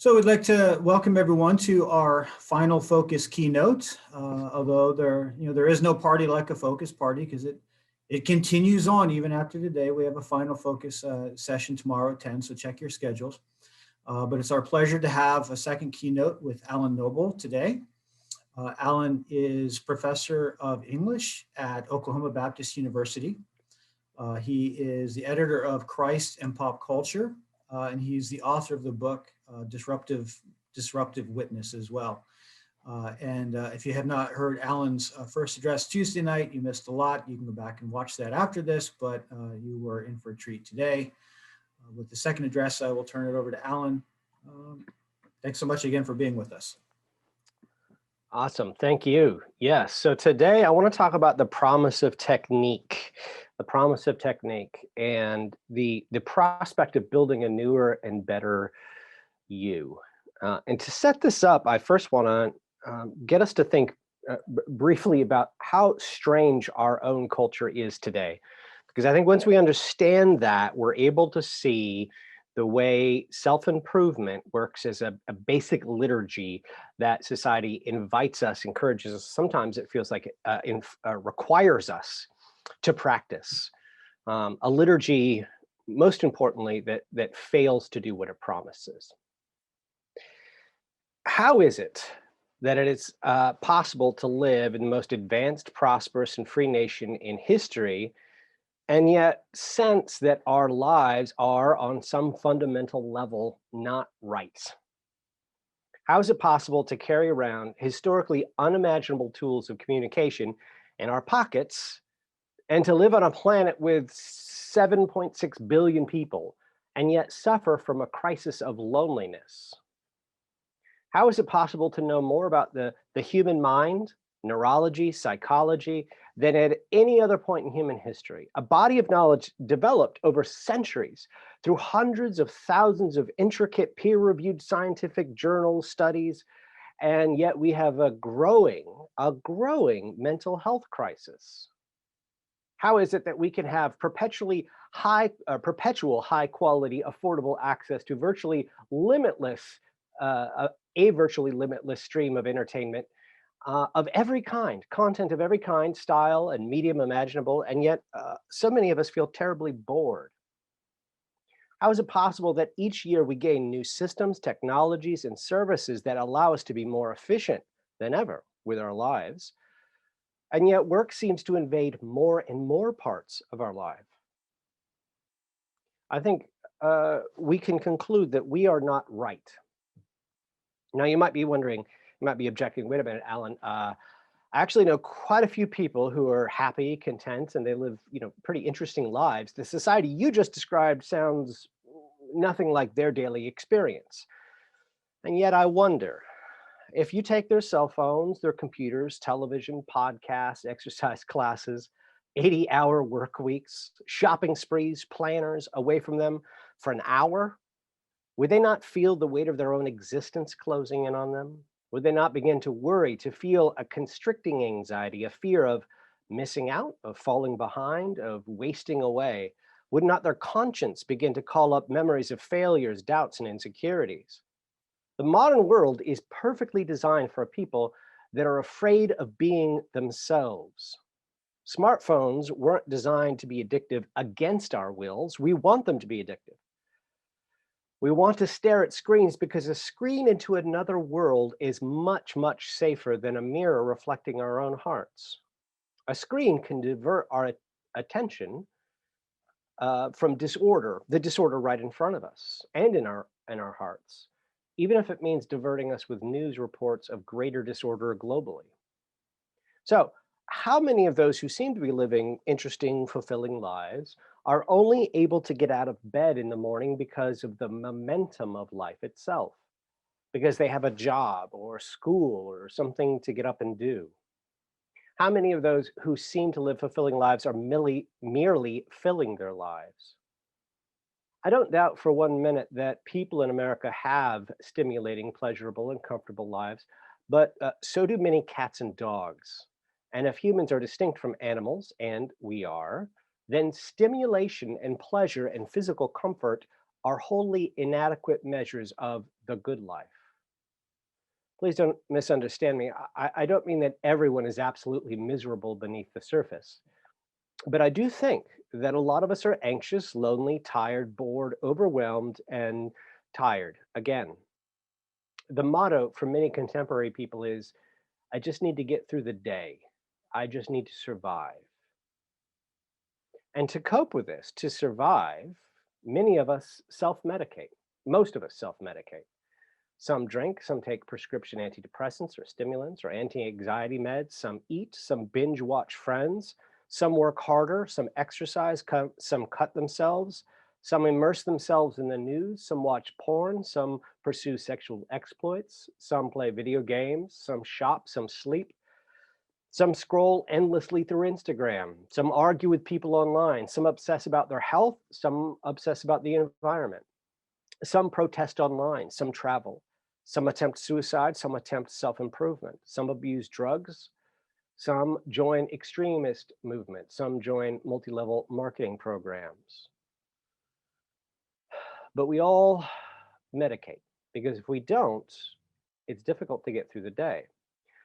So we'd like to welcome everyone to our final focus keynote. Although there is no party like a focus party, because it continues on even after today. We have a final focus session tomorrow at 10, so check your schedules. But it's our pleasure to have a second keynote with Alan Noble today. Alan is professor of English at Oklahoma Baptist University. He is the editor of Christ and Pop Culture, and he's the author of the book Disruptive Witness as well. If you have not heard Alan's first address Tuesday night, you missed a lot. You can go back and watch that after this, but you were in for a treat today. With the second address, I will turn it over to Alan. Thanks so much again for being with us. Awesome, thank you. Yes, so today I want to talk about the promise of technique. The promise of technique and the prospect of building a newer and better you. And to set this up, I first want to get us to think briefly about how strange our own culture is today. Because I think once we understand that, we're able to see the way self-improvement works as a basic liturgy that society invites us, encourages us. Sometimes it feels like it requires us to practice. A liturgy, most importantly, that fails to do what it promises. How is it that it is possible to live in the most advanced, prosperous, and free nation in history, and yet sense that our lives are on some fundamental level not right? How is it possible to carry around historically unimaginable tools of communication in our pockets and to live on a planet with 7.6 billion people and yet suffer from a crisis of loneliness? How is it possible to know more about the human mind, neurology, psychology, than at any other point in human history? A body of knowledge developed over centuries through hundreds of thousands of intricate peer-reviewed scientific journal studies, and yet we have a growing mental health crisis. How is it that we can have perpetual high quality, affordable access to virtually limitless stream of entertainment of every kind, content of every kind, style and medium imaginable, and yet so many of us feel terribly bored? How is it possible that each year we gain new systems, technologies, and services that allow us to be more efficient than ever with our lives, and yet work seems to invade more and more parts of our life? I think we can conclude that we are not right. Now, you might be wondering, you might be objecting, wait a minute, Alan, I actually know quite a few people who are happy, content, and they live, pretty interesting lives. The society you just described sounds nothing like their daily experience. And yet I wonder, if you take their cell phones, their computers, television, podcasts, exercise classes, 80-hour work weeks, shopping sprees, planners away from them for an hour, would they not feel the weight of their own existence closing in on them? Would they not begin to worry, to feel a constricting anxiety, a fear of missing out, of falling behind, of wasting away? Would not their conscience begin to call up memories of failures, doubts, and insecurities? The modern world is perfectly designed for people that are afraid of being themselves. Smartphones weren't designed to be addictive against our wills. We want them to be addictive. We want to stare at screens because a screen into another world is much, much safer than a mirror reflecting our own hearts. A screen can divert our attention from disorder, the disorder right in front of us and in our hearts, even if it means diverting us with news reports of greater disorder globally. So, how many of those who seem to be living interesting, fulfilling lives are only able to get out of bed in the morning because of the momentum of life itself, because they have a job or school or something to get up and do? How many of those who seem to live fulfilling lives are merely filling their lives? I don't doubt for 1 minute that people in America have stimulating, pleasurable, and comfortable lives, but so do many cats and dogs. And if humans are distinct from animals, and we are, then stimulation and pleasure and physical comfort are wholly inadequate measures of the good life. Please don't misunderstand me. I don't mean that everyone is absolutely miserable beneath the surface, but I do think that a lot of us are anxious, lonely, tired, bored, overwhelmed, and tired. Again, the motto for many contemporary people is, I just need to get through the day. I just need to survive. And to cope with this, to survive, many of us self-medicate. Most of us self-medicate. Some drink, some take prescription antidepressants or stimulants or anti-anxiety meds, some eat, some binge watch Friends, some work harder, some exercise, some cut themselves, some immerse themselves in the news, some watch porn, some pursue sexual exploits, some play video games, some shop, some sleep, some scroll endlessly through Instagram, some argue with people online, some obsess about their health, some obsess about the environment. Some protest online, some travel, some attempt suicide, some attempt self-improvement, some abuse drugs, some join extremist movements, some join multi-level marketing programs. But we all medicate, because if we don't, it's difficult to get through the day.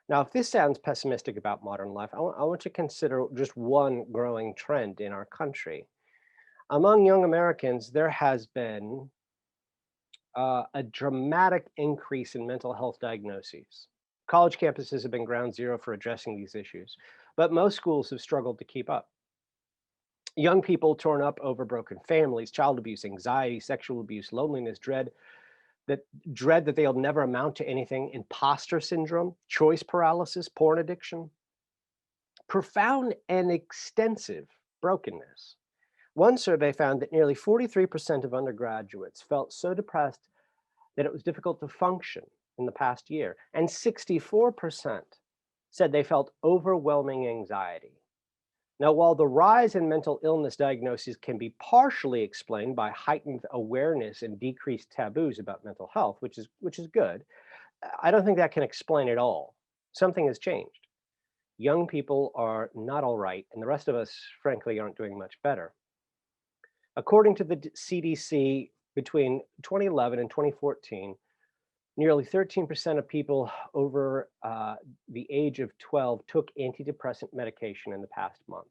Now, if this sounds pessimistic about modern life, I want to consider just one growing trend in our country. Among young Americans, there has been a dramatic increase in mental health diagnoses. College campuses have been ground zero for addressing these issues, but most schools have struggled to keep up. Young people torn up over broken families, child abuse, anxiety, sexual abuse, loneliness, dread that they'll never amount to anything, imposter syndrome, choice paralysis, porn addiction, profound and extensive brokenness. One survey found that nearly 43% of undergraduates felt so depressed that it was difficult to function in the past year, and 64% said they felt overwhelming anxiety. Now, while the rise in mental illness diagnoses can be partially explained by heightened awareness and decreased taboos about mental health, which is good, I don't think that can explain it all. Something has changed. Young people are not all right, and the rest of us, frankly, aren't doing much better. According to the CDC, between 2011 and 2014, nearly 13% of people over the age of 12 took antidepressant medication in the past month.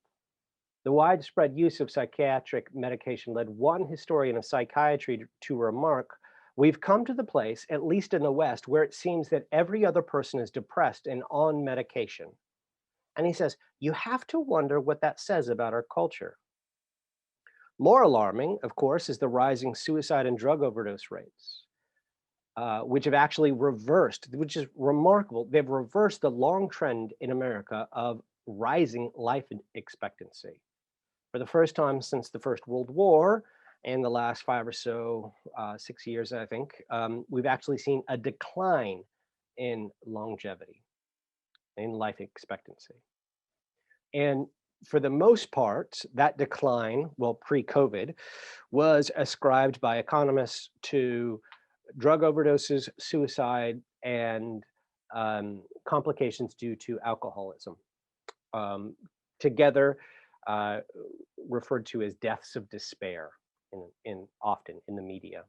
The widespread use of psychiatric medication led one historian of psychiatry to remark, "We've come to the place, at least in the West, where it seems that every other person is depressed and on medication." And he says, you have to wonder what that says about our culture. More alarming, of course, is the rising suicide and drug overdose rates, which have actually reversed, which is remarkable. They've reversed the long trend in America of rising life expectancy. For the first time since the First World War, and the last 5 or so, 6 years, I think, we've actually seen a decline in longevity, in life expectancy. And for the most part, that decline, well, pre-COVID, was ascribed by economists to drug overdoses, suicide, and complications due to alcoholism, together referred to as deaths of despair often in the media.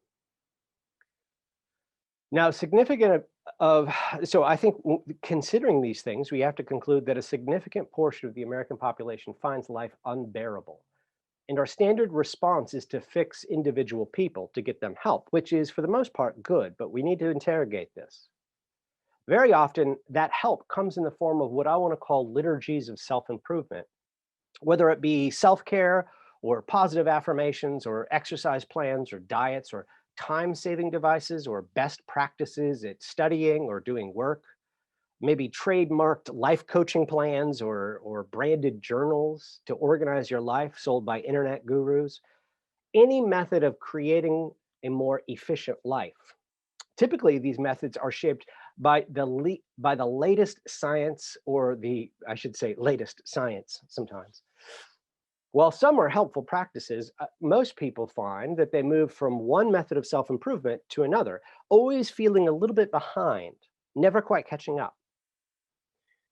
Now, so I think considering these things, we have to conclude that a significant portion of the American population finds life unbearable. And our standard response is to fix individual people to get them help, which is for the most part good, but we need to interrogate this. Very often, that help comes in the form of what I want to call liturgies of self-improvement, whether it be self-care or positive affirmations or exercise plans or diets or time-saving devices or best practices at studying or doing work, maybe trademarked life coaching plans or branded journals to organize your life sold by internet gurus, any method of creating a more efficient life. Typically, these methods are shaped by the latest science, or I should say latest science sometimes. While some are helpful practices, most people find that they move from one method of self-improvement to another, always feeling a little bit behind, never quite catching up.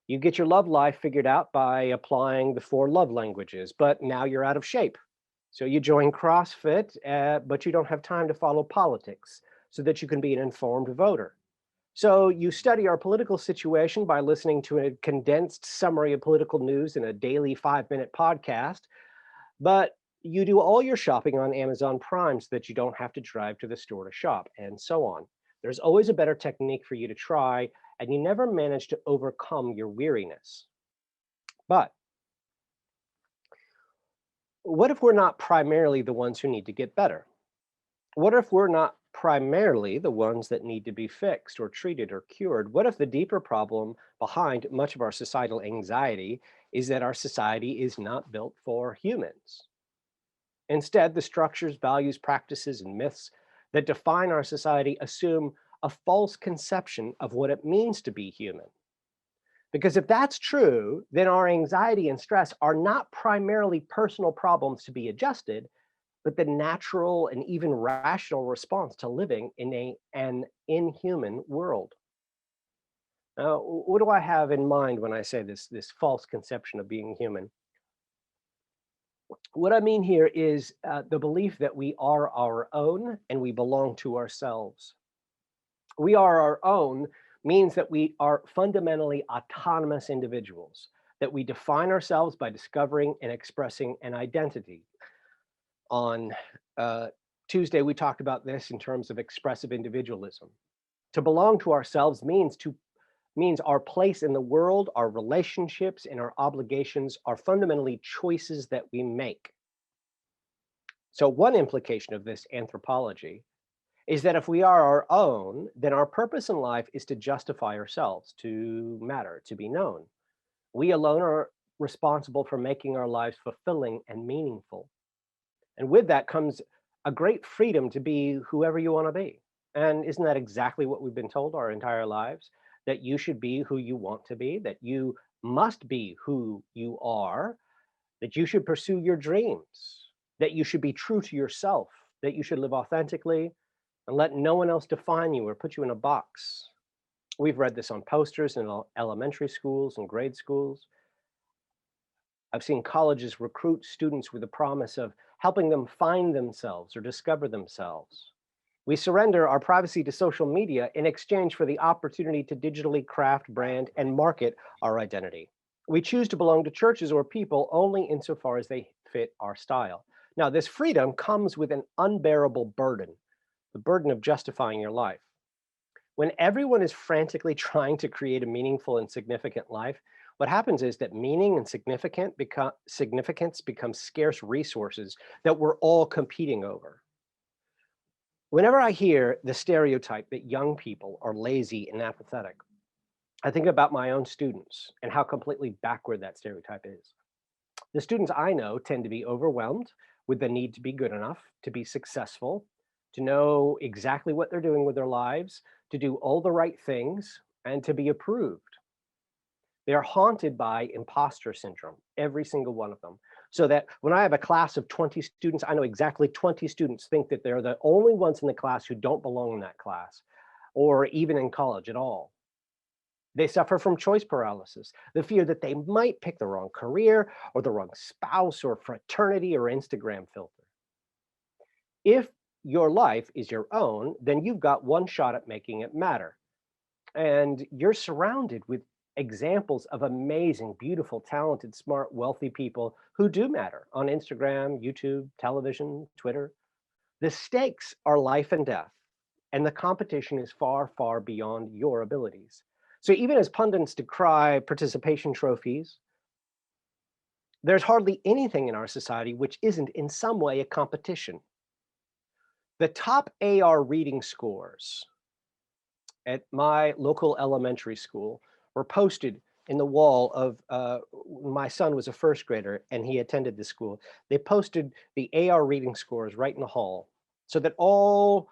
You get your love life figured out by applying the 4 love languages, but now you're out of shape. So you join CrossFit, but you don't have time to follow politics so that you can be an informed voter. So you study our political situation by listening to a condensed summary of political news in a daily 5-minute podcast, but you do all your shopping on Amazon Prime so that you don't have to drive to the store to shop, and so on. There's always a better technique for you to try, and you never manage to overcome your weariness. But what if we're not primarily the ones who need to get better? What if we're not primarily the ones that need to be fixed or treated or cured? What if the deeper problem behind much of our societal anxiety is that our society is not built for humans? Instead, the structures, values, practices, and myths that define our society assume a false conception of what it means to be human. Because if that's true, then our anxiety and stress are not primarily personal problems to be adjusted, but the natural and even rational response to living in an inhuman world. Now, what do I have in mind when I say this false conception of being human? What I mean here is the belief that we are our own and we belong to ourselves. We are our own means that we are fundamentally autonomous individuals, that we define ourselves by discovering and expressing an identity. On Tuesday, we talked about this in terms of expressive individualism. To belong to ourselves means our place in the world, our relationships, and our obligations are fundamentally choices that we make. So one implication of this anthropology is that if we are our own, then our purpose in life is to justify ourselves, to matter, to be known. We alone are responsible for making our lives fulfilling and meaningful. And with that comes a great freedom to be whoever you want to be. And isn't that exactly what we've been told our entire lives? That you should be who you want to be, that you must be who you are, that you should pursue your dreams, that you should be true to yourself, that you should live authentically and let no one else define you or put you in a box. We've read this on posters in elementary schools and grade schools. I've seen colleges recruit students with the promise of helping them find themselves or discover themselves. We surrender our privacy to social media in exchange for the opportunity to digitally craft, brand, and market our identity. We choose to belong to churches or people only insofar as they fit our style. Now, this freedom comes with an unbearable burden, the burden of justifying your life. When everyone is frantically trying to create a meaningful and significant life, what happens is that meaning and significance become scarce resources that we're all competing over. Whenever I hear the stereotype that young people are lazy and apathetic, I think about my own students and how completely backward that stereotype is. The students I know tend to be overwhelmed with the need to be good enough, to be successful, to know exactly what they're doing with their lives, to do all the right things, and to be approved. They are haunted by imposter syndrome, every single one of them. So that when I have a class of 20 students, I know exactly 20 students think that they're the only ones in the class who don't belong in that class, or even in college at all. They suffer from choice paralysis, the fear that they might pick the wrong career or the wrong spouse or fraternity or Instagram filter. If your life is your own, then you've got one shot at making it matter. And you're surrounded with examples of amazing, beautiful, talented, smart, wealthy people who do matter on Instagram, YouTube, television, Twitter. The stakes are life and death, and the competition is far, far beyond your abilities. So even as pundits decry participation trophies, there's hardly anything in our society which isn't in some way a competition. The top AR reading scores at my local elementary school were posted in the wall of, my son was a first grader and he attended this school. They posted the AR reading scores right in the hall so that all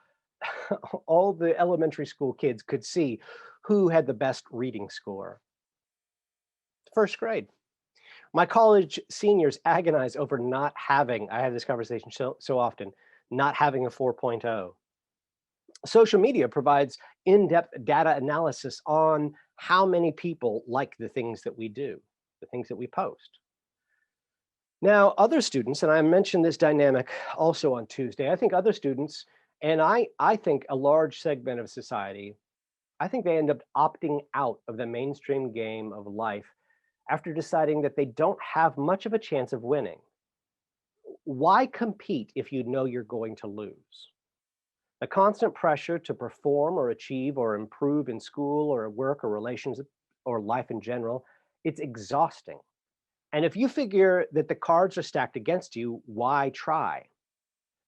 the elementary school kids could see who had the best reading score. First grade. My college seniors agonize over not having, I have this conversation so often, not having a 4.0. Social media provides in-depth data analysis on how many people like the things that we do, the things that we post. Now, other students, and I mentioned this dynamic also on Tuesday, I think other students, and I think a large segment of society, I think they end up opting out of the mainstream game of life after deciding that they don't have much of a chance of winning. Why compete if you know you're going to lose? The constant pressure to perform or achieve or improve in school or at work or relations or life in general, it's exhausting. And if you figure that the cards are stacked against you, why try?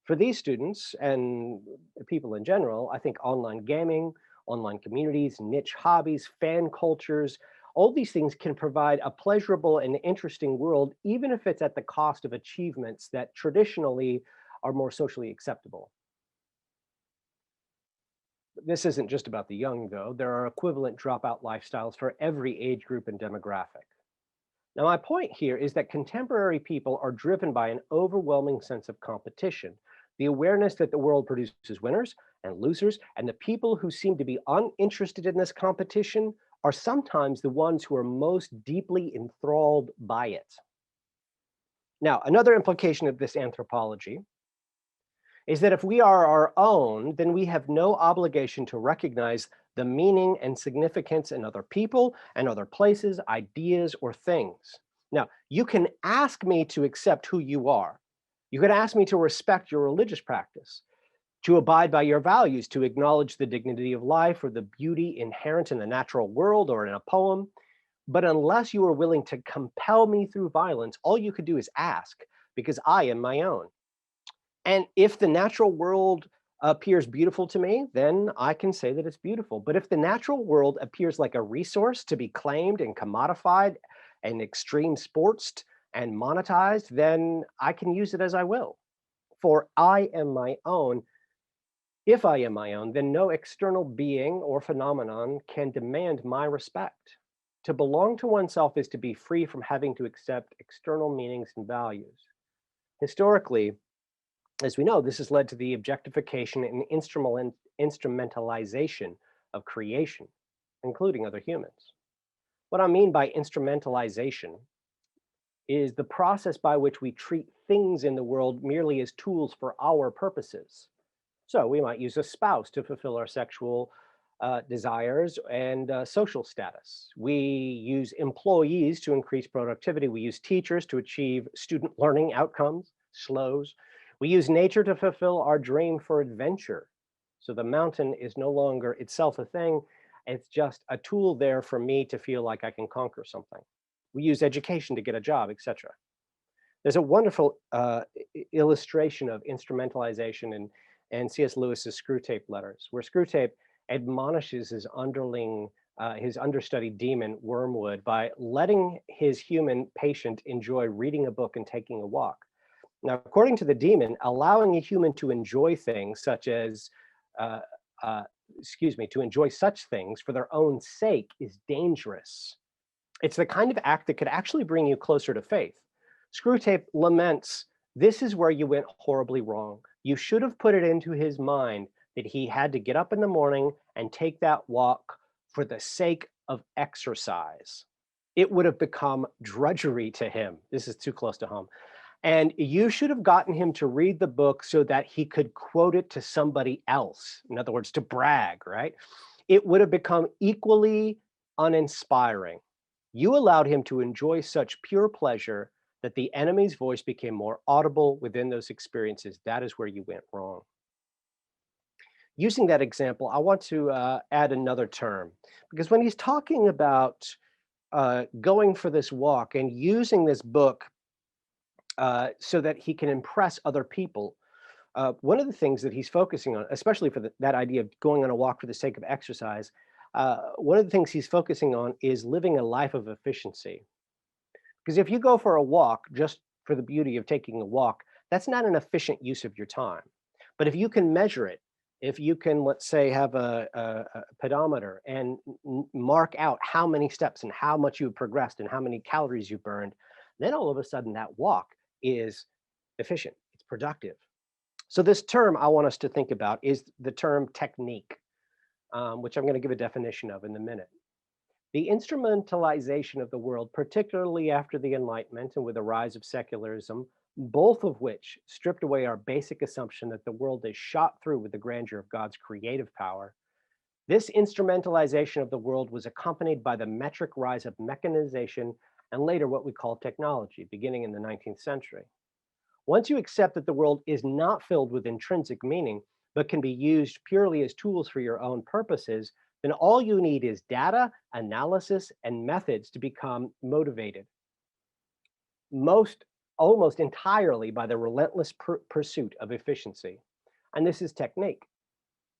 For these students and people in general, I think online gaming, online communities, niche hobbies, fan cultures, all these things can provide a pleasurable and interesting world, even if it's at the cost of achievements that traditionally are more socially acceptable. This isn't just about the young, though. There are equivalent dropout lifestyles for every age group and demographic. Now, my point here is that contemporary people are driven by an overwhelming sense of competition, the awareness that the world produces winners and losers, and the people who seem to be uninterested in this competition are sometimes the ones who are most deeply enthralled by it. Now, another implication of this anthropology is that if we are our own, then we have no obligation to recognize the meaning and significance in other people and other places, ideas, or things. Now, you can ask me to accept who you are. You can ask me to respect your religious practice, to abide by your values, to acknowledge the dignity of life or the beauty inherent in the natural world or in a poem. But unless you are willing to compel me through violence, all you could do is ask, because I am my own. And if the natural world appears beautiful to me, then I can say that it's beautiful. But if the natural world appears like a resource to be claimed and commodified and extreme sportsed and monetized, then I can use it as I will. For I am my own. If I am my own, then no external being or phenomenon can demand my respect. To belong to oneself is to be free from having to accept external meanings and values. Historically, as we know, this has led to the objectification and instrumentalization of creation, including other humans. What I mean by instrumentalization is the process by which we treat things in the world merely as tools for our purposes. So we might use a spouse to fulfill our sexual desires and social status. We use employees to increase productivity. We use teachers to achieve student learning outcomes, SLOs. We use nature to fulfill our dream for adventure. So the mountain is no longer itself a thing. It's just a tool there for me to feel like I can conquer something. We use education to get a job, etc. There's a wonderful illustration of instrumentalization and C.S. Lewis's Screwtape Letters, where Screwtape admonishes his underling, his understudy demon, Wormwood, by letting his human patient enjoy reading a book and taking a walk. Now, according to the demon, allowing a human to enjoy things such as, uh, to enjoy such things for their own sake is dangerous. It's the kind of act that could actually bring you closer to faith. Screwtape laments, this is where you went horribly wrong. You should have put it into his mind that he had to get up in the morning and take that walk for the sake of exercise. It would have become drudgery to him. This is too close to home. And you should have gotten him to read the book so that he could quote it to somebody else. In other words, to brag, right? It would have become equally uninspiring. You allowed him to enjoy such pure pleasure that the enemy's voice became more audible within those experiences. That is where you went wrong. Using that example, I want to add another term, because when he's talking about going for this walk and using this book so that he can impress other people, one of the things that he's focusing on, especially for that idea of going on a walk for the sake of exercise, one of the things he's focusing on is living a life of efficiency. Because if you go for a walk just for the beauty of taking a walk, that's not an efficient use of your time. But if you can measure it, if you can, let's say, have a pedometer and mark out how many steps and how much you've progressed and how many calories you burned, then all of a sudden that walk is efficient, it's productive. So this term I want us to think about is the term technique, which I'm going to give a definition of in a minute. The instrumentalization of the world, particularly after the Enlightenment and with the rise of secularism, both of which stripped away our basic assumption that the world is shot through with the grandeur of God's creative power. This instrumentalization of the world was accompanied by the metric rise of mechanization and later what we call technology, beginning in the 19th century. Once you accept that the world is not filled with intrinsic meaning, but can be used purely as tools for your own purposes, then all you need is data, analysis, and methods to become motivated, almost entirely by the relentless pursuit of efficiency. And this is technique.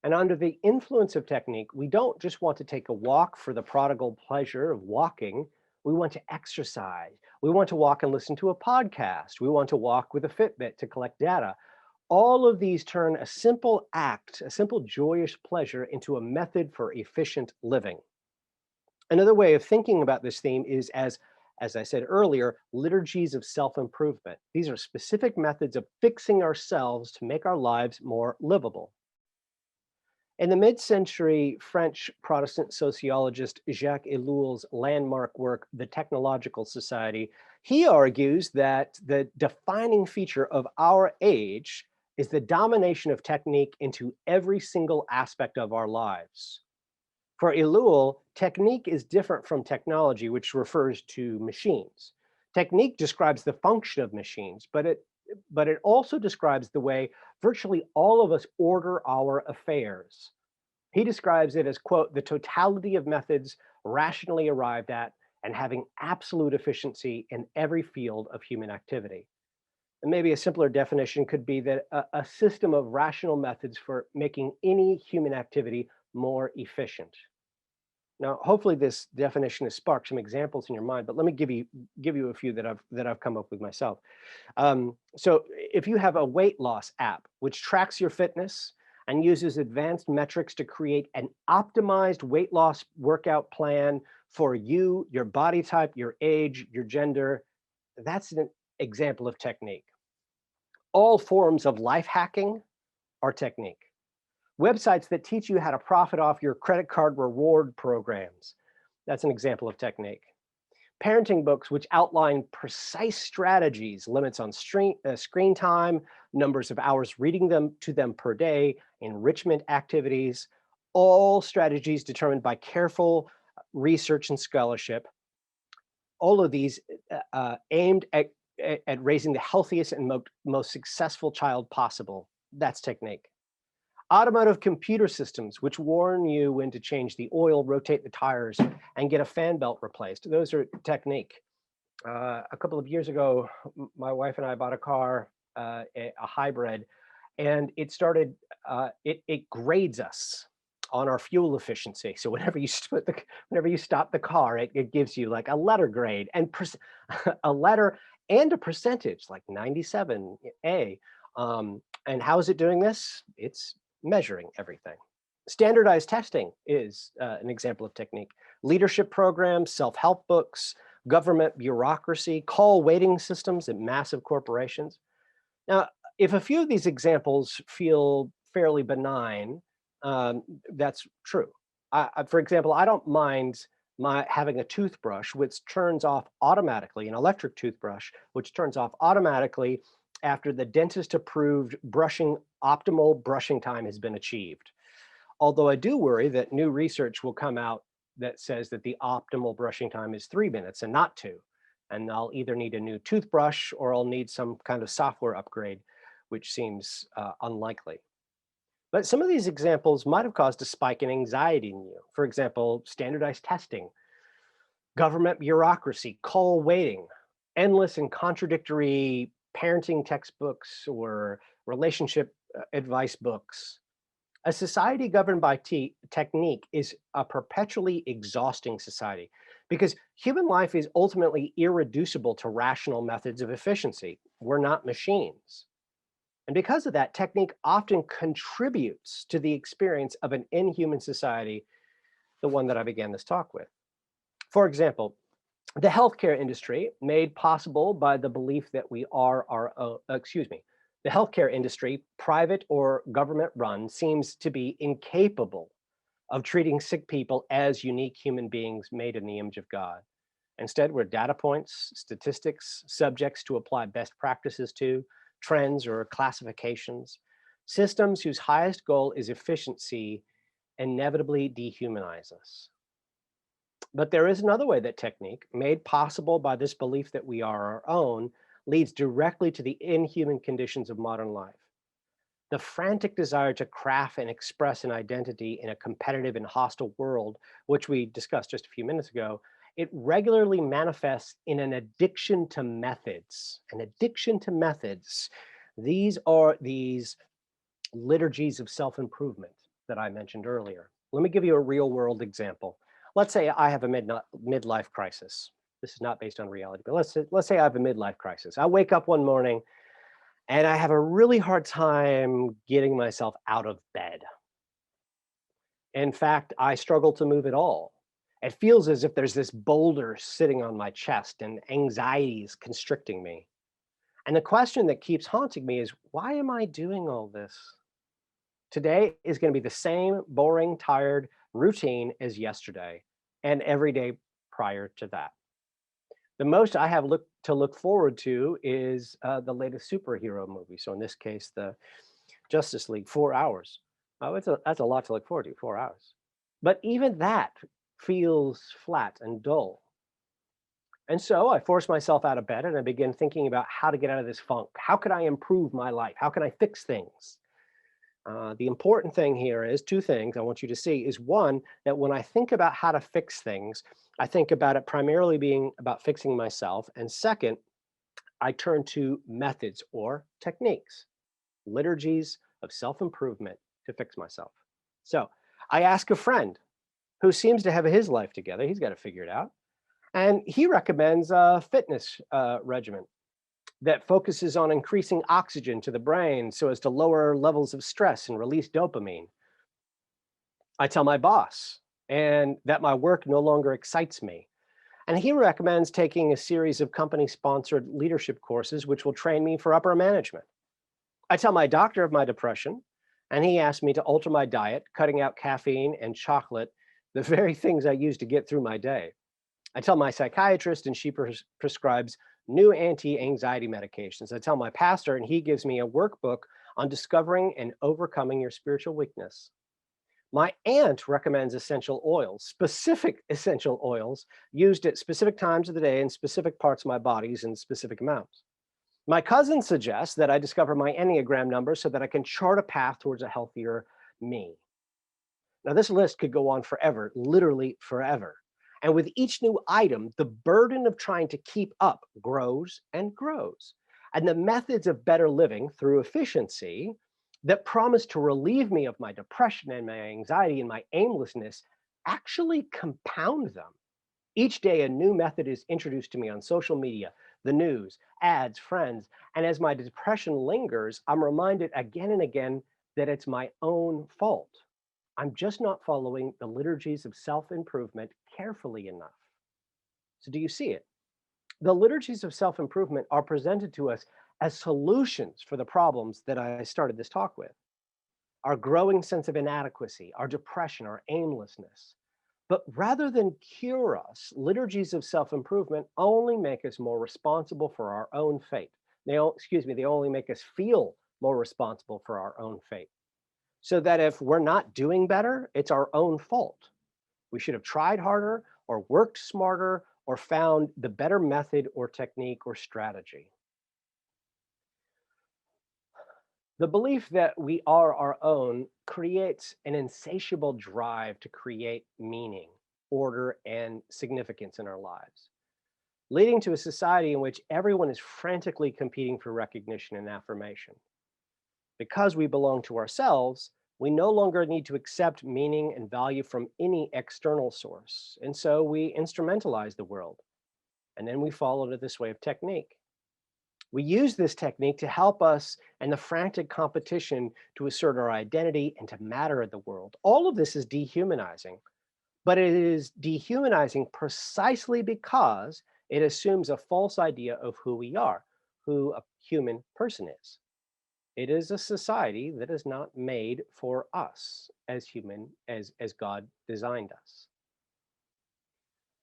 And under the influence of technique, we don't just want to take a walk for the prodigal pleasure of walking. We want to exercise. We want to walk and listen to a podcast. We want to walk with a Fitbit to collect data. All of these turn a simple act, a simple joyous pleasure into a method for efficient living. Another way of thinking about this theme is as I said earlier, liturgies of self-improvement. These are specific methods of fixing ourselves to make our lives more livable. In the mid-century French Protestant sociologist Jacque Ellul's landmark work, The Technological Society, he argues that the defining feature of our age is the domination of technique into every single aspect of our lives. For Ellul, technique is different from technology, which refers to machines. Technique describes the function of machines, but it also describes the way virtually all of us order our affairs. He describes it as, quote, the totality of methods rationally arrived at and having absolute efficiency in every field of human activity. And maybe a simpler definition could be that a system of rational methods for making any human activity more efficient. Now, hopefully this definition has sparked some examples in your mind, but let me give you a few that I've come up with myself. So if you have a weight loss app, which tracks your fitness and uses advanced metrics to create an optimized weight loss workout plan for you, your body type, your age, your gender, that's an example of technique. All forms of life hacking are technique. Websites that teach you how to profit off your credit card reward programs, that's an example of technique. Parenting books which outline precise strategies, limits on screen time, numbers of hours reading to them per day, enrichment activities, all strategies determined by careful research and scholarship. All of these aimed at raising the healthiest and most successful child possible. That's technique. Automotive computer systems, which warn you when to change the oil, rotate the tires, and get a fan belt replaced. Those are technique. A couple of years ago, my wife and I bought a car, a hybrid, and it started, it grades us on our fuel efficiency. So whenever you stop the car, it gives you like a letter grade and a letter and a percentage, like 97A. And how is it doing this? It's measuring everything. Standardized testing is an example of technique. Leadership programs, self-help books, government bureaucracy, call waiting systems at massive corporations. Now, if a few of these examples feel fairly benign, that's true. For example, I don't mind having a toothbrush which turns off automatically, an electric toothbrush, which turns off automatically after the dentist approved optimal brushing time has been achieved. Although I do worry that new research will come out that says that the optimal brushing time is 3 minutes and not 2. And I'll either need a new toothbrush or I'll need some kind of software upgrade, which seems unlikely. But some of these examples might have caused a spike in anxiety in you. For example, standardized testing, government bureaucracy, call waiting, endless and contradictory parenting textbooks or relationship advice books. A society governed by technique is a perpetually exhausting society because human life is ultimately irreducible to rational methods of efficiency. We're not machines. And because of that, technique often contributes to the experience of an inhuman society, the one that I began this talk with. For example, the healthcare industry, made possible by the belief that we are the healthcare industry, private or government run, seems to be incapable of treating sick people as unique human beings made in the image of God. Instead, we're data points, statistics, subjects to apply best practices to, trends or classifications, systems whose highest goal is efficiency inevitably dehumanize us. But there is another way that technique, made possible by this belief that we are our own, leads directly to the inhuman conditions of modern life. The frantic desire to craft and express an identity in a competitive and hostile world, which we discussed just a few minutes ago, it regularly manifests in an addiction to methods. An addiction to methods. These are these liturgies of self-improvement that I mentioned earlier. Let me give you a real world example. Let's say I have a midlife crisis. This is not based on reality, but let's say I have a midlife crisis. I wake up one morning and I have a really hard time getting myself out of bed. In fact, I struggle to move at all. It feels as if there's this boulder sitting on my chest and anxiety is constricting me. And the question that keeps haunting me is, why am I doing all this? Today is going to be the same boring, tired routine as yesterday and every day prior to that. The most I have to look forward to is the latest superhero movie. So in this case, the Justice League, 4 hours. Oh, that's a lot to look forward to, 4 hours. But even that feels flat and dull. And so I force myself out of bed and I begin thinking about how to get out of this funk. How could I improve my life? How can I fix things? The important thing here is two things I want you to see is one, that when I think about how to fix things, I think about it primarily being about fixing myself. And second, I turn to methods or techniques, liturgies of self-improvement to fix myself. So I ask a friend who seems to have his life together. He's got to figure it out. And he recommends a fitness regimen that focuses on increasing oxygen to the brain so as to lower levels of stress and release dopamine. I tell my boss and that my work no longer excites me. And he recommends taking a series of company-sponsored leadership courses which will train me for upper management. I tell my doctor of my depression, and he asked me to alter my diet, cutting out caffeine and chocolate, the very things I use to get through my day. I tell my psychiatrist, and she prescribes new anti-anxiety medications. I tell my pastor, and he gives me a workbook on discovering and overcoming your spiritual weakness. My aunt recommends essential oils, specific essential oils, used at specific times of the day in specific parts of my bodies in specific amounts. My cousin suggests that I discover my Enneagram number so that I can chart a path towards a healthier me. Now, this list could go on forever, literally forever. And with each new item, the burden of trying to keep up grows and grows. And the methods of better living through efficiency that promise to relieve me of my depression and my anxiety and my aimlessness actually compound them. Each day, a new method is introduced to me on social media, the news, ads, friends. And as my depression lingers, I'm reminded again and again that it's my own fault. I'm just not following the liturgies of self-improvement carefully enough. So do you see it? The liturgies of self-improvement are presented to us as solutions for the problems that I started this talk with. Our growing sense of inadequacy, our depression, our aimlessness. But rather than cure us, liturgies of self-improvement only make us more responsible for our own fate. They only make us feel more responsible for our own fate. So that if we're not doing better, it's our own fault. We should have tried harder or worked smarter or found the better method or technique or strategy. The belief that we are our own creates an insatiable drive to create meaning, order, and significance in our lives, leading to a society in which everyone is frantically competing for recognition and affirmation. Because we belong to ourselves, we no longer need to accept meaning and value from any external source. And so we instrumentalize the world. And then we follow to this way of technique. We use this technique to help us in the frantic competition to assert our identity and to matter in the world. All of this is dehumanizing, but it is dehumanizing precisely because it assumes a false idea of who we are, who a human person is. It is a society that is not made for us as human, as God designed us.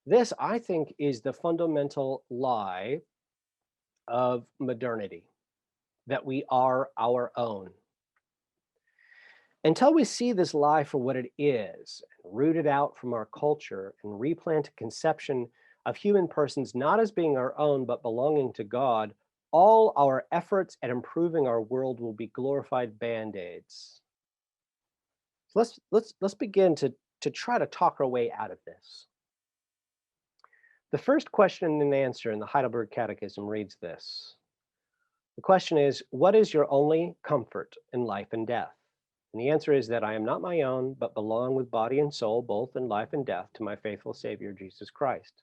This, I think, is the fundamental lie of modernity, that we are our own. Until we see this lie for what it is, root it out from our culture, and replant a conception of human persons not as being our own, but belonging to God, all our efforts at improving our world will be glorified band-aids. So let's begin to try to talk our way out of this. The first question and answer in the Heidelberg Catechism reads this. The question is, what is your only comfort in life and death? And the answer is that I am not my own, but belong with body and soul, both in life and death, to my faithful Savior, Jesus Christ.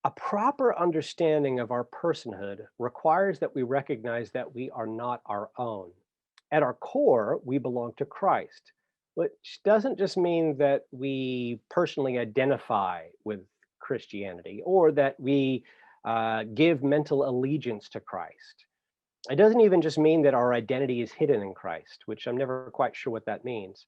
A proper understanding of our personhood requires that we recognize that we are not our own. At our core, we belong to Christ, which doesn't just mean that we personally identify with Christianity or that we give mental allegiance to Christ. It doesn't even just mean that our identity is hidden in Christ, which I'm never quite sure what that means.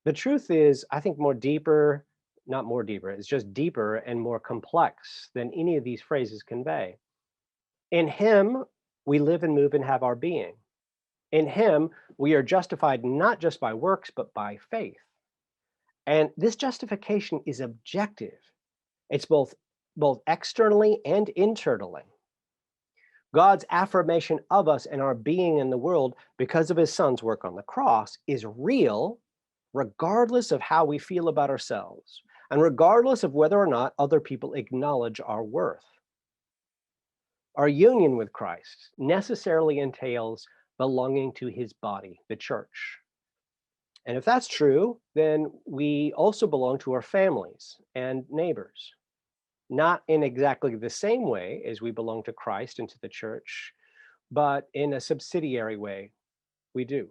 The truth is, I think not more deeper, it's just deeper and more complex than any of these phrases convey. In Him, we live and move and have our being. In Him, we are justified not just by works, but by faith. And this justification is objective. It's both externally and internally. God's affirmation of us and our being in the world because of His Son's work on the cross is real, regardless of how we feel about ourselves, and regardless of whether or not other people acknowledge our worth. Our union with Christ necessarily entails belonging to His body, the church. And if that's true, then we also belong to our families and neighbors. Not in exactly the same way as we belong to Christ and to the church, but in a subsidiary way, we do.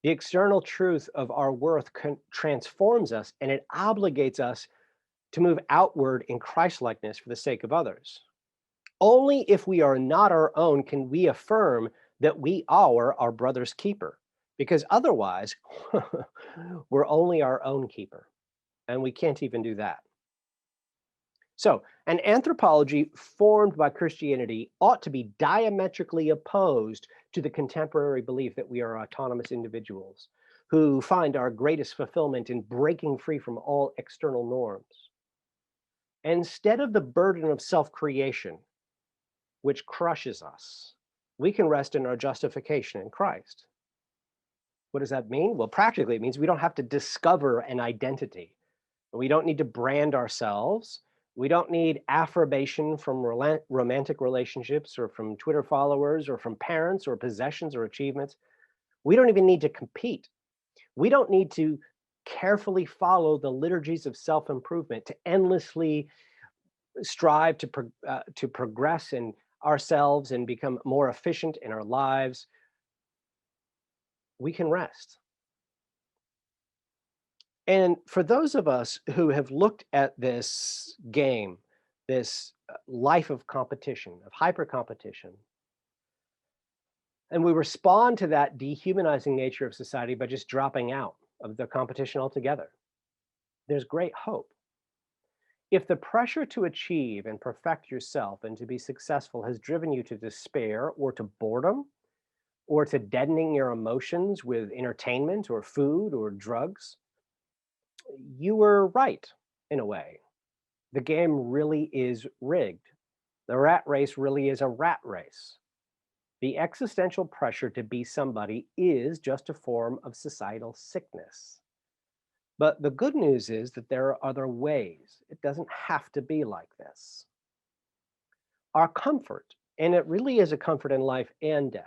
The external truth of our worth transforms us, and it obligates us to move outward in Christ-likeness for the sake of others. Only if we are not our own can we affirm that we are our brother's keeper, because otherwise, we're only our own keeper, and we can't even do that. So, an anthropology formed by Christianity ought to be diametrically opposed to the contemporary belief that we are autonomous individuals who find our greatest fulfillment in breaking free from all external norms. Instead of the burden of self-creation, which crushes us, we can rest in our justification in Christ. What does that mean? Well, practically, it means we don't have to discover an identity. We don't need to brand ourselves. We don't need affirmation from romantic relationships or from Twitter followers or from parents or possessions or achievements. We don't even need to compete. We don't need to carefully follow the liturgies of self-improvement to endlessly strive to progress in ourselves and become more efficient in our lives. We can rest. And for those of us who have looked at this game, this life of competition, of hyper competition, and we respond to that dehumanizing nature of society by just dropping out of the competition altogether, there's great hope. If the pressure to achieve and perfect yourself and to be successful has driven you to despair or to boredom, or to deadening your emotions with entertainment or food or drugs, you were right in a way. The game really is rigged. The rat race really is a rat race. The existential pressure to be somebody is just a form of societal sickness. But the good news is that there are other ways. It doesn't have to be like this. Our comfort, and it really is a comfort in life and death,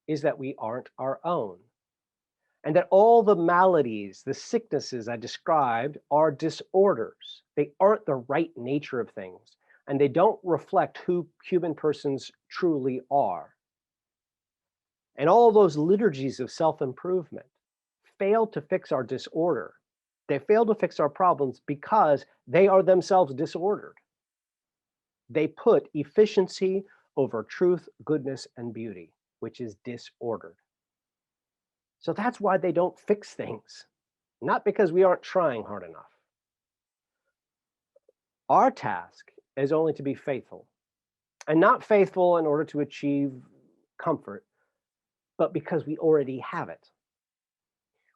is that we aren't our own. And that all the maladies, the sicknesses I described are disorders. They aren't the right nature of things, and they don't reflect who human persons truly are. And all those liturgies of self-improvement fail to fix our disorder. They fail to fix our problems because they are themselves disordered. They put efficiency over truth, goodness, and beauty, which is disordered. So that's why they don't fix things, not because we aren't trying hard enough. Our task is only to be faithful, and not faithful in order to achieve comfort, but because we already have it.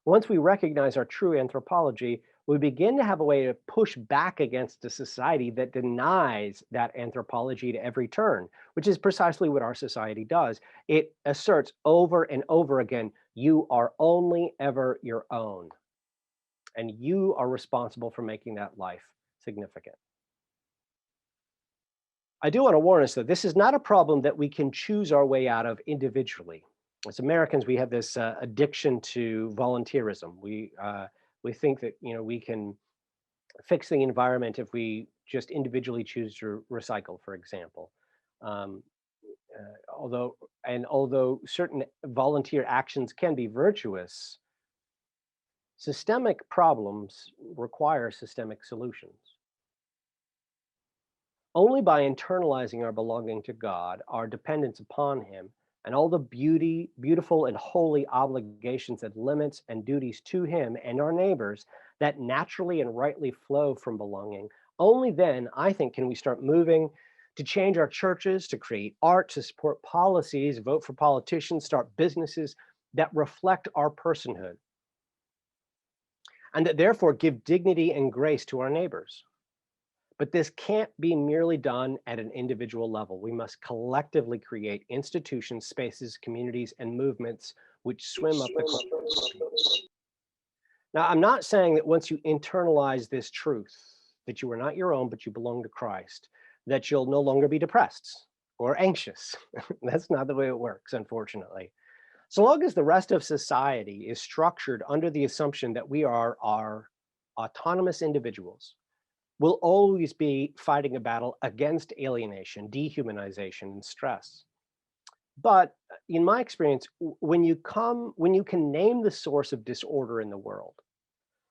Once we recognize our true anthropology, we begin to have a way to push back against a society that denies that anthropology to every turn, which is precisely what our society does. It asserts over and over again, you are only ever your own, and you are responsible for making that life significant. I do want to warn us that this is not a problem that we can choose our way out of individually. As Americans, we have this addiction to volunteerism. We think that we can fix the environment if we just individually choose to recycle, for example. Um, although certain volunteer actions can be virtuous, systemic problems require systemic solutions. Only by internalizing our belonging to God, our dependence upon Him, and all the beautiful and holy obligations and limits and duties to Him and our neighbors that naturally and rightly flow from belonging, only then, I think, can we start moving to change our churches, to create art, to support policies, vote for politicians, start businesses that reflect our personhood, and that therefore give dignity and grace to our neighbors. But this can't be merely done at an individual level. We must collectively create institutions, spaces, communities, and movements which swim up the creek. Now, I'm not saying that once you internalize this truth, that you are not your own, but you belong to Christ, that you'll no longer be depressed or anxious. That's not the way it works, unfortunately. So long as the rest of society is structured under the assumption that we are autonomous individuals, we'll always be fighting a battle against alienation, dehumanization, and stress. But in my experience, when you can name the source of disorder in the world,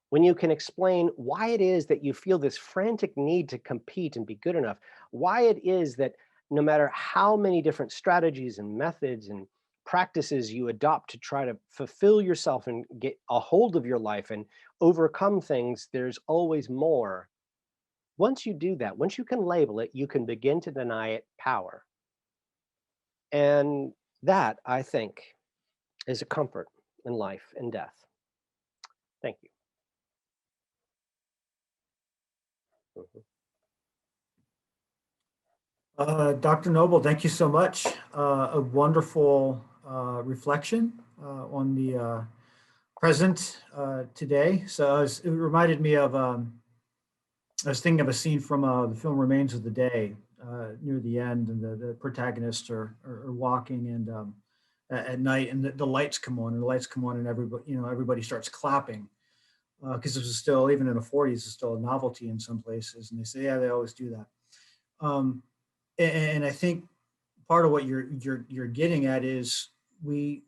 when you can explain why it is that you feel this frantic need to compete and be good enough, why it is that no matter how many different strategies and methods and practices you adopt to try to fulfill yourself and get a hold of your life and overcome things, there's always more. Once you do that, once you can label it, you can begin to deny it power. And that, I think, is a comfort in life and death. Thank you. Dr. Noble, thank you so much. A wonderful reflection on the present today. So it reminded me of, I was thinking of a scene from the film Remains of the Day near the end, and the protagonists are walking and at night, and the lights come on, and everybody starts clapping because this is still, even in the 40s, it's still a novelty in some places, and they say, yeah, they always do that. And I think part of what you're getting at is we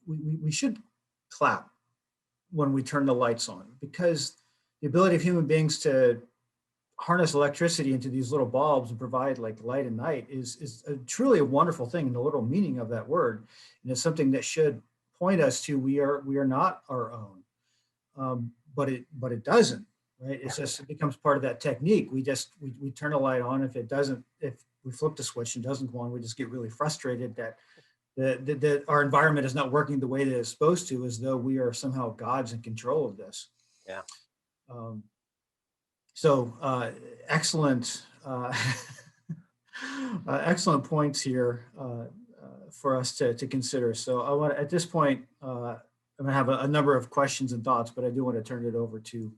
should clap when we turn the lights on, because the ability of human beings to harness electricity into these little bulbs and provide like light and night is truly a wonderful thing in the literal meaning of that word, and it's something that should point us to we are not our own, but it doesn't, right? It's just, it becomes part of that technique. We turn a light on. If we flip the switch and it doesn't go on, we just get really frustrated that our environment is not working the way that it's supposed to, as though we are somehow gods in control of this. Yeah. So excellent, excellent points here for us to consider. So I want, at this point, I'm going to have a number of questions and thoughts, but I do want to turn it over to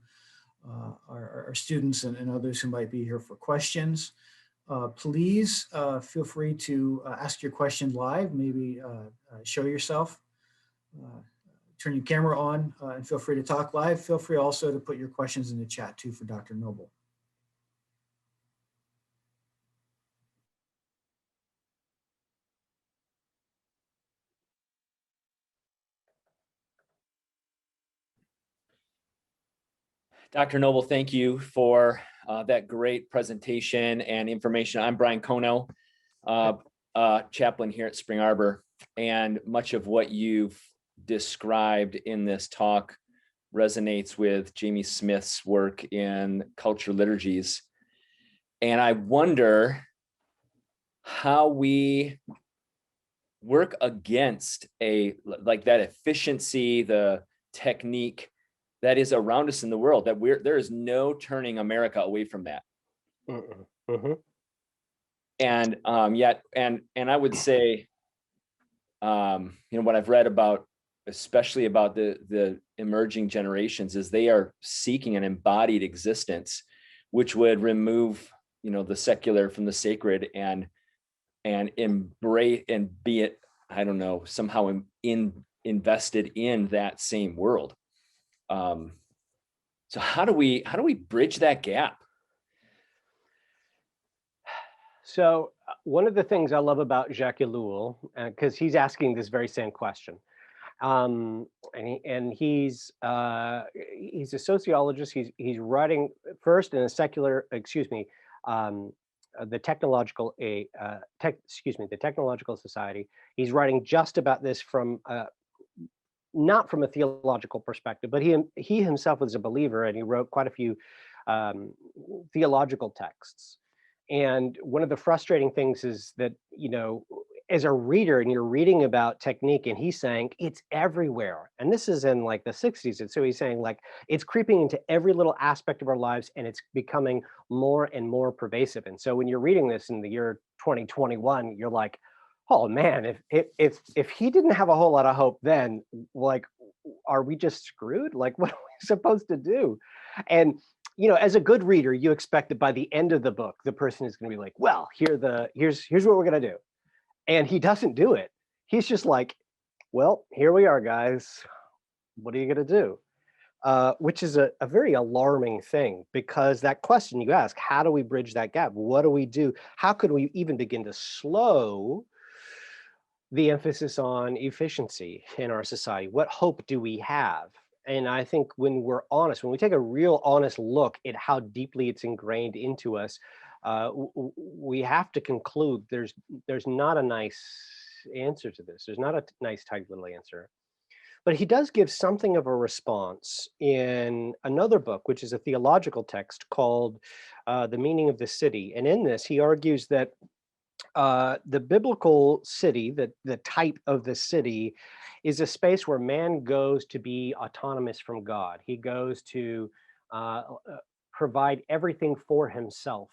our students and others who might be here for questions. Please feel free to ask your question live, maybe show yourself, turn your camera on, and feel free to talk live. Feel free also to put your questions in the chat too for Dr. Noble. Dr. Noble, thank you for that great presentation and information. I'm Brian Kono. chaplain here at Spring Arbor, and much of what you've described in this talk resonates with Jamie Smith's work in culture liturgies. And I wonder how we work against like that efficiency, the technique that is around us in the world, that there is no turning America away from that. Mm-hmm. And yet, and I would say, what I've read about, especially about the emerging generations, is they are seeking an embodied existence, which would remove, the secular from the sacred and embrace and be it, I don't know, somehow invested in that same world. So how do we bridge that gap? So one of the things I love about Jacque Ellul, because he's asking this very same question, and he's a sociologist. He's writing first in a secular, the technological society. He's writing just about this from not from a theological perspective, but he himself was a believer, and he wrote quite a few theological texts. And one of the frustrating things is that, as a reader, and you're reading about technique, and he's saying it's everywhere. And this is in like the 60s. And so he's saying like it's creeping into every little aspect of our lives, and it's becoming more and more pervasive. And so when you're reading this in the year 2021, you're like, oh man, if he didn't have a whole lot of hope then, like, are we just screwed? Like, what are we supposed to do? And as a good reader, you expect that by the end of the book, the person is going to be like, well, here's what we're going to do. And he doesn't do it. He's just like, well, here we are, guys. What are you going to do? Which is a very alarming thing, because that question you ask, how do we bridge that gap? What do we do? How could we even begin to slow the emphasis on efficiency in our society? What hope do we have? And I think when we're honest, when we take a real honest look at how deeply it's ingrained into us, we have to conclude there's not a nice answer to this. There's not a nice, tight little answer. But he does give something of a response in another book, which is a theological text called The Meaning of the City. And in this, he argues that the biblical city, the type of the city, is a space where man goes to be autonomous from God. He goes to provide everything for himself.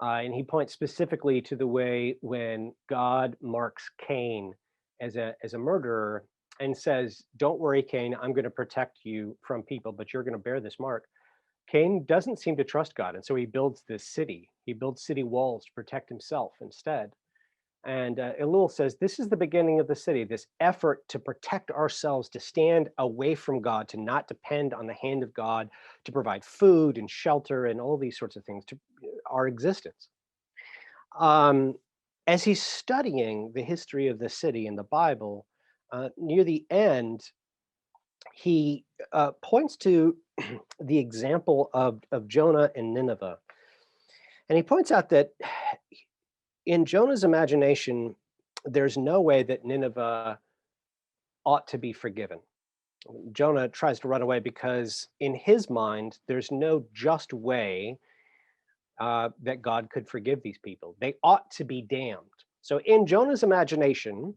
And he points specifically to the way when God marks Cain as a murderer and says, don't worry, Cain, I'm going to protect you from people, but you're going to bear this mark. Cain doesn't seem to trust God, and so he builds this city. He builds city walls to protect himself instead. And Ellul says this is the beginning of the city, this effort to protect ourselves, to stand away from God, to not depend on the hand of God, to provide food and shelter and all these sorts of things to our existence. As he's studying the history of the city in the Bible, near the end, he points to the example of Jonah and Nineveh. And he points out that in Jonah's imagination, there's no way that Nineveh ought to be forgiven. Jonah tries to run away because in his mind, there's no just way that God could forgive these people. They ought to be damned. So in Jonah's imagination,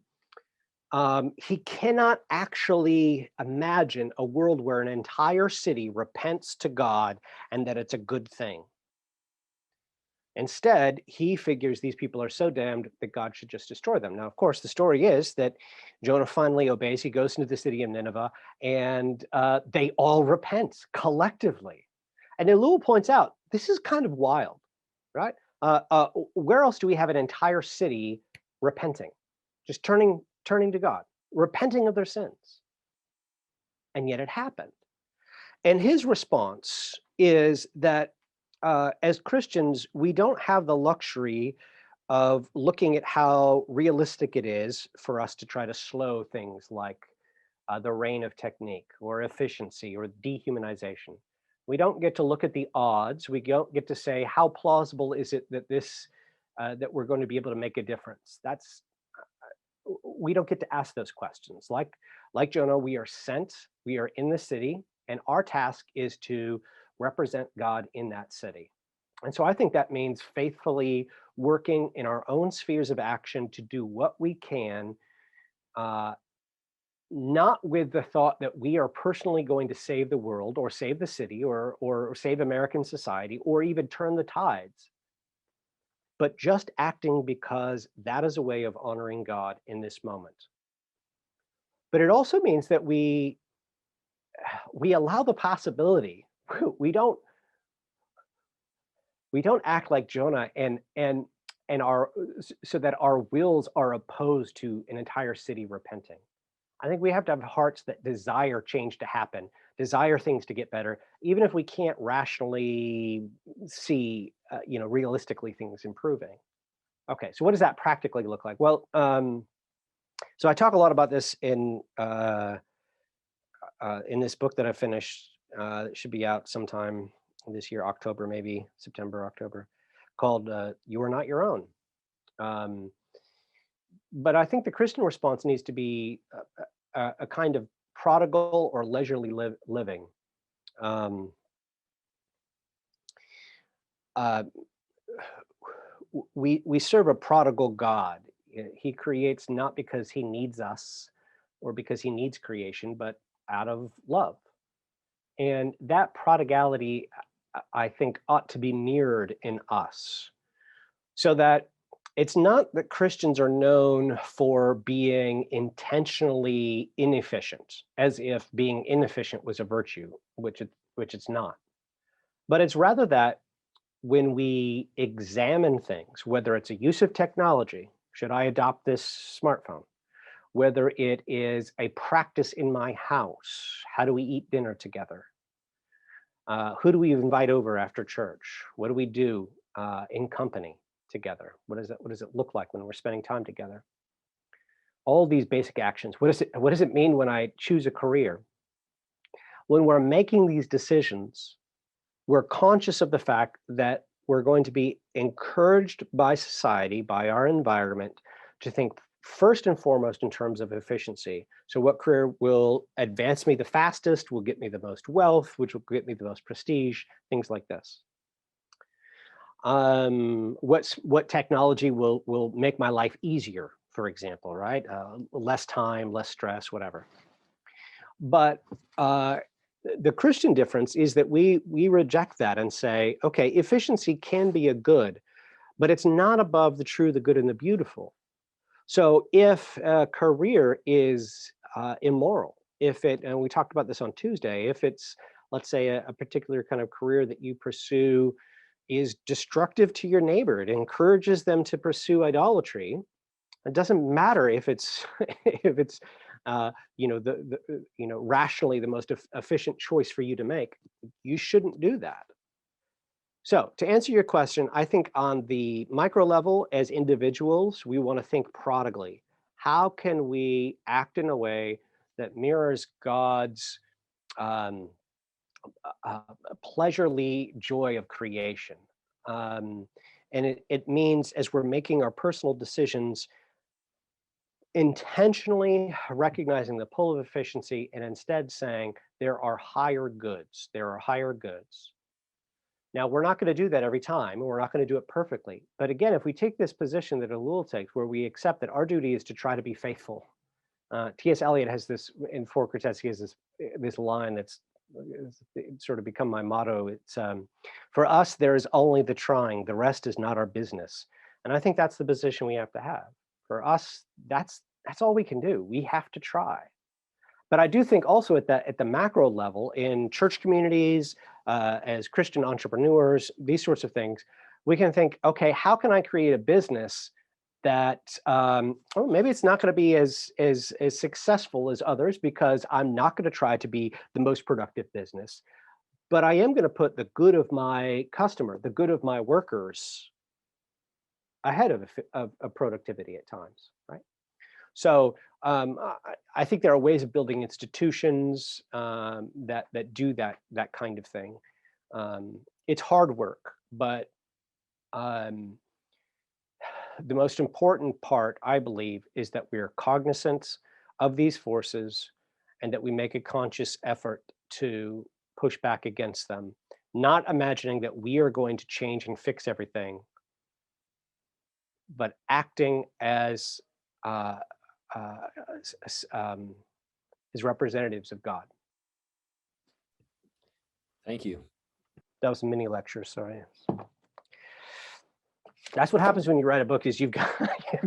he cannot actually imagine a world where an entire city repents to God and that it's a good thing. Instead, he figures these people are so damned that God should just destroy them. Now, of course, the story is that Jonah finally obeys. He goes into the city of Nineveh, and they all repent collectively. And Ellul points out, this is kind of wild, right? Where else do we have an entire city repenting, just turning to God, repenting of their sins? And yet it happened. And his response is that as Christians, we don't have the luxury of looking at how realistic it is for us to try to slow things like the reign of technique or efficiency or dehumanization. We don't get to look at the odds. We don't get to say, how plausible is it that this that we're going to be able to make a difference? We don't get to ask those questions. Like Jonah, we are sent, we are in the city, and our task is to represent God in that city. And so I think that means faithfully working in our own spheres of action to do what we can, not with the thought that we are personally going to save the world or save the city or save American society or even turn the tides, but just acting because that is a way of honoring God in this moment. But it also means that we allow the possibility. We don't act like Jonah and so that our wills are opposed to an entire city repenting. I think we have to have hearts that desire change to happen, desire things to get better, even if we can't rationally see, realistically things improving. Okay, so what does that practically look like? Well, so I talk a lot about this in this book that I finished. It should be out sometime this year, October, maybe September, October, called "You Are Not Your Own." But I think the Christian response needs to be a kind of prodigal or leisurely living. We serve a prodigal God. He creates not because he needs us or because he needs creation, but out of love. And that prodigality, I think, ought to be mirrored in us, so that it's not that Christians are known for being intentionally inefficient, as if being inefficient was a virtue, which it's not. But it's rather that when we examine things, whether it's a use of technology, should I adopt this smartphone? Whether it is a practice in my house, how do we eat dinner together? Who do we invite over after church? What do we do in company together? What does it look like when we're spending time together? All these basic actions. What does it mean when I choose a career? When we're making these decisions, we're conscious of the fact that we're going to be encouraged by society, by our environment, to think first and foremost in terms of efficiency. So what career will advance me the fastest, will get me the most wealth, which will get me the most prestige, things like this. What technology will make my life easier, for example, right? Less time, less stress, whatever. But the Christian difference is that we reject that and say, okay, efficiency can be a good, but it's not above the true, the good, and the beautiful. So if a career is immoral, and we talked about this on Tuesday, if it's, let's say, a particular kind of career that you pursue is destructive to your neighbor, it encourages them to pursue idolatry, it doesn't matter if it's rationally the most efficient choice for you to make, you shouldn't do that. So to answer your question, I think on the micro level, as individuals, we want to think prodigally. How can we act in a way that mirrors God's pleasurely joy of creation? And it means, as we're making our personal decisions, intentionally recognizing the pull of efficiency and instead saying there are higher goods. There are higher goods. Now, we're not going to do that every time, and we're not going to do it perfectly. But again, if we take this position that Ellul takes, where we accept that our duty is to try to be faithful. T.S. Eliot has this, in Four Quartets, he has this line that's sort of become my motto. It's, for us, there is only the trying, the rest is not our business. And I think that's the position we have to have. For us, that's all we can do. We have to try. But I do think also at the macro level, in church communities, as Christian entrepreneurs, these sorts of things, we can think, okay, how can I create a business that, maybe it's not going to be as successful as others because I'm not going to try to be the most productive business, but I am going to put the good of my customer, the good of my workers ahead of productivity at times, right? So I think there are ways of building institutions that do that kind of thing. It's hard work, but the most important part, I believe, is that we are cognizant of these forces and that we make a conscious effort to push back against them, not imagining that we are going to change and fix everything, but acting as uh, uh, as representatives of God. Thank you. That was a mini lecture, sorry. That's what happens when you write a book, is you've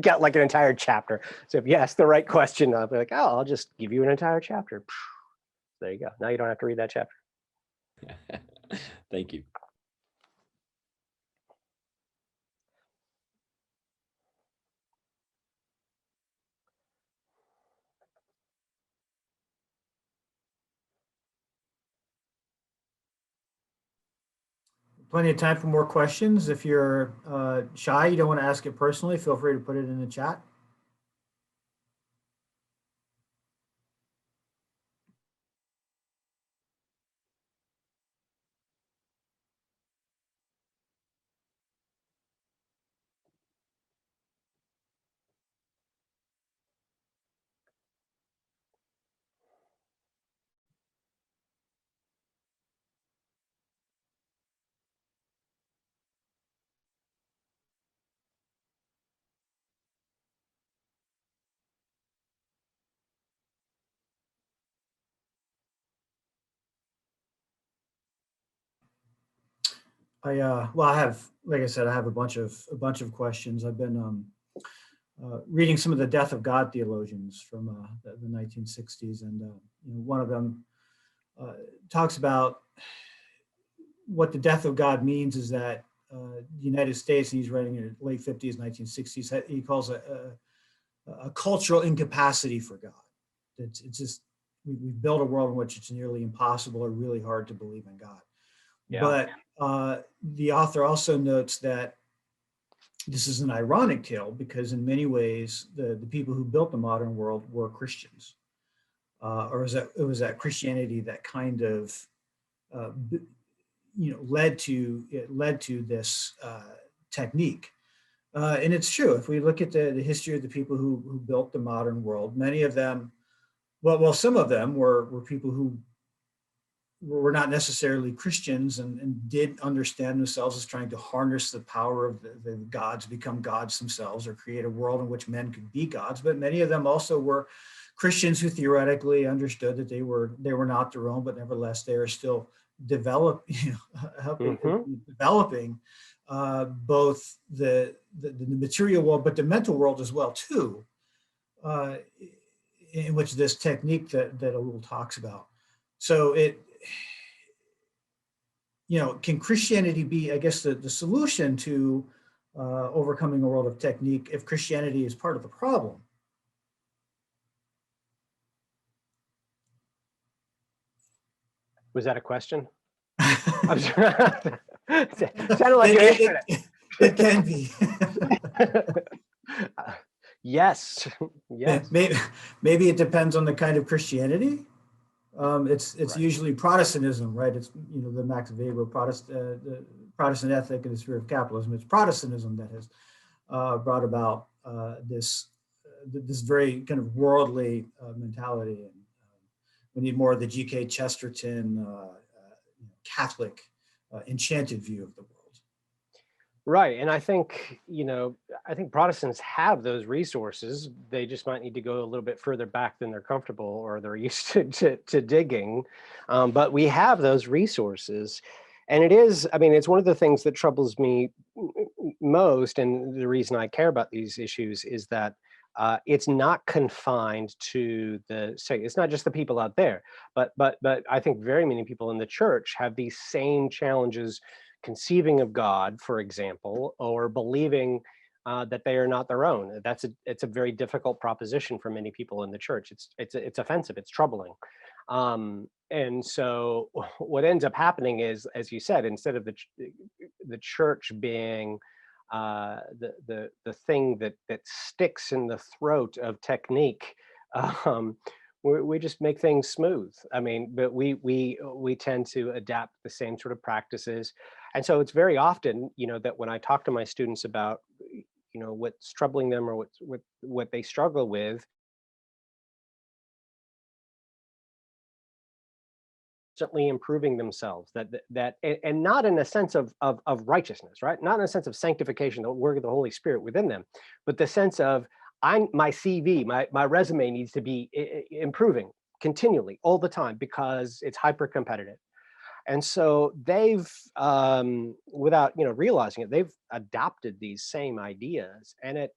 got like an entire chapter. So if you ask the right question, I'll be like, oh, I'll just give you an entire chapter. There you go. Now you don't have to read that chapter. Thank you. Plenty of time for more questions. If you're shy, you don't want to ask it personally, feel free to put it in the chat. Well, I have, like I said, I have a bunch of questions. I've been reading some of the death of God theologians from the 1960s, and one of them talks about what the death of God means is that the United States, and he's writing in the late 50s, 1960s, he calls a cultural incapacity for God. It's just, we've built a world in which it's nearly impossible or really hard to believe in God. Yeah. But the author also notes that this is an ironic tale because in many ways, the people who built the modern world were Christians. Or it was that Christianity that kind of led to this technique. And it's true. If we look at the history of the people who built the modern world, many of them, well, some of them were people who were not necessarily Christians and did understand themselves as trying to harness the power of the gods, become gods themselves, or create a world in which men could be gods. But many of them also were Christians who theoretically understood that they were not their own, but nevertheless they are still developing both the material world, but the mental world as well too, in which this technique that Ellul talks about. So can Christianity be, I guess, the solution to overcoming a world of technique if Christianity is part of the problem? Was that a question? Sounded like it can be. Yes. Yes. Maybe it depends on the kind of Christianity. It's right. Usually Protestantism, right? It's the Max Weber the Protestant ethic in the sphere of capitalism. It's Protestantism that has brought about this very kind of worldly mentality, and we need more of the G.K. Chesterton Catholic enchanted view of the world. Right, and I think Protestants have those resources. They just might need to go a little bit further back than they're comfortable or they're used to digging. But we have those resources, and it's one of the things that troubles me most, and the reason I care about these issues is that it's not confined to it's not just the people out there, but I think very many people in the church have these same challenges conceiving of God, for example, or believing that they are not their own. It's a very difficult proposition for many people in the church. It's offensive, it's troubling. And so what ends up happening is, as you said, instead of the church being the thing that sticks in the throat of technique, we just make things smooth. But we tend to adapt the same sort of practices. And so it's very often, that when I talk to my students about, what's troubling them or what they struggle with, constantly improving themselves, and not in a sense of righteousness, right? Not in a sense of sanctification, the work of the Holy Spirit within them, but the sense of my CV, my resume needs to be improving continually all the time because it's hyper competitive. And so they've, without realizing it, they've adopted these same ideas, and it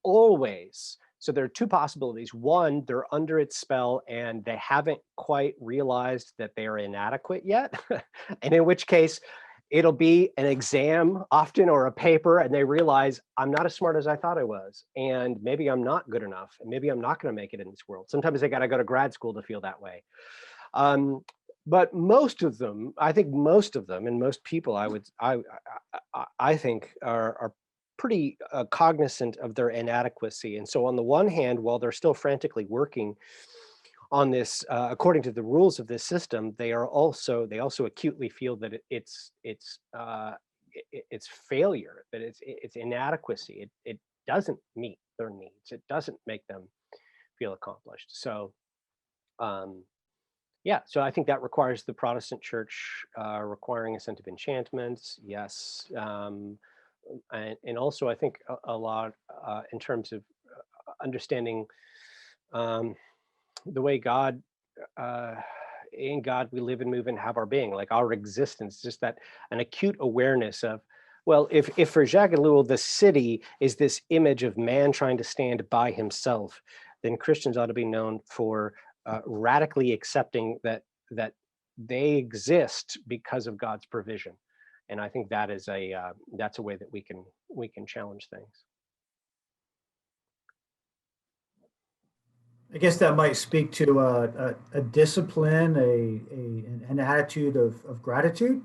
always. So there are two possibilities. One, they're under its spell and they haven't quite realized that they are inadequate yet, and in which case it'll be an exam often or a paper, and they realize I'm not as smart as I thought I was, and maybe I'm not good enough, and maybe I'm not going to make it in this world. Sometimes they got to go to grad school to feel that way. But most of them, I think most of them, and most people, I think are pretty cognizant of their inadequacy. And so on the one hand, while they're still frantically working on this, according to the rules of this system, they also acutely feel that it's failure, that it's inadequacy. It doesn't meet their needs. It doesn't make them feel accomplished. So, yeah, so I think that requires the Protestant church requiring a sense of enchantments, yes. And also I think a lot in terms of understanding the way God, in God we live and move and have our being, like our existence, just that an acute awareness of, well, if for Jacque Ellul the city is this image of man trying to stand by himself, then Christians ought to be known for radically accepting that they exist because of God's provision. And I think that is that's a way that we can challenge things. I guess that might speak to a discipline, an attitude of gratitude,